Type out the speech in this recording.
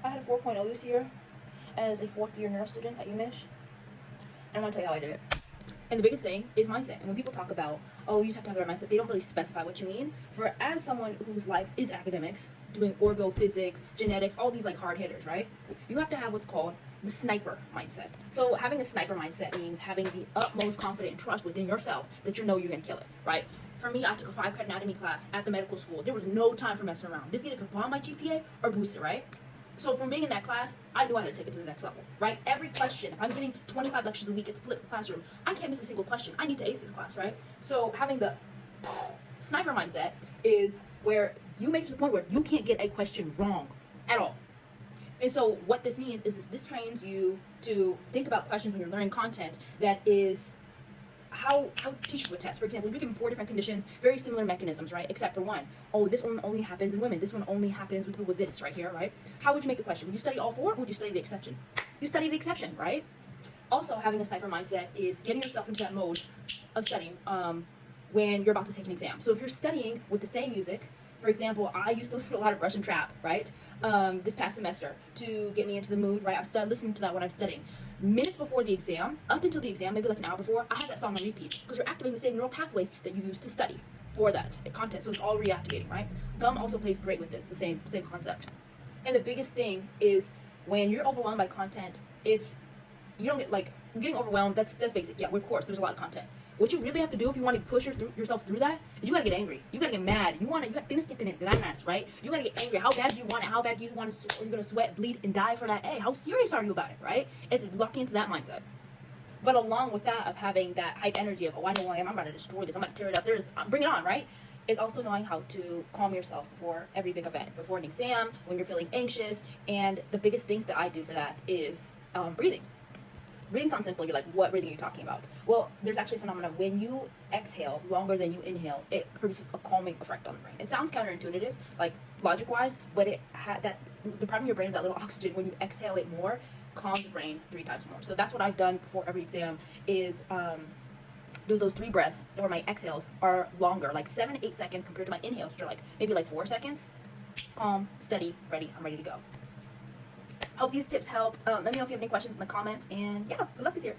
I had a 4.0 this year as a fourth year nurse student at UMich. And I'm gonna tell you how I did it. And the biggest thing is mindset. And when people talk about, oh, you just have to have the right mindset, they don't really specify what you mean. For as someone whose life is academics, doing orgo, physics, genetics, all these like hard hitters, right? You have to have what's called the sniper mindset. So having a sniper mindset means having the utmost confidence and trust within yourself that you know you're gonna kill it, right? For me, I took a 5-credit anatomy class at the medical school. There was no time for messing around. This either could bomb my GPA or boost it, right? So from being in that class, I knew I had to take it to the next level, right? Every question, if I'm getting 25 lectures a week, it's flipped classroom, I can't miss a single question. I need to ace this class, right? So having the sniper mindset is where you make it to the point where you can't get a question wrong at all. And so what this means is this trains you to think about questions when you're learning content that is how teachers would test. For example, you're given 4 different conditions, very similar mechanisms, right? Except for one. Oh, this one only happens in women. This one only happens with people with this right here, right? How would you make the question? Would you study all 4 or would you study the exception? You study the exception, right? Also, having a sniper mindset is getting yourself into that mode of studying when you're about to take an exam. So if you're studying with the same music, for example, I used to listen to a lot of Russian trap, right? This past semester to get me into the mood, right? I'm listening to that when I'm studying. Minutes before the exam, up until the exam, maybe like an hour before, I have that song on repeat because you're activating the same neural pathways that you used to study for that content. So it's all reactivating, right? Gum also plays great with this, the same concept. And the biggest thing is when you're overwhelmed by content, you don't get like getting overwhelmed. That's basic. Yeah, of course, there's a lot of content. What you really have to do if you want to push yourself through that is you gotta get angry. You gotta get mad. You gotta tienes que tener ganas, right? You gotta get angry. How bad do you want it? How bad do you want to? Are you gonna sweat, bleed, and die for that A? How serious are you about it, right? It's locking into that mindset. But along with that, of having that hype energy of, oh, I know who I am. I'm about to destroy this. I'm about to tear it up. Bring it on, right? Is also knowing how to calm yourself before every big event, before an exam, when you're feeling anxious. And the biggest thing that I do for that is breathing. Breathing sounds simple. You're like, what breathing are you talking about? Well, there's actually a phenomenon. When you exhale longer than you inhale, it produces a calming effect on the brain. It sounds counterintuitive, like logic-wise, but it had that depriving your brain of that little oxygen. When you exhale it more, calms the brain 3 times more. So that's what I've done before every exam is do those 3 breaths where my exhales are longer, like 7 to 8 seconds compared to my inhales, which are like maybe like 4 seconds. Calm, steady, ready. I'm ready to go. Hope these tips help. Let me know if you have any questions in the comments. And yeah, good luck this year.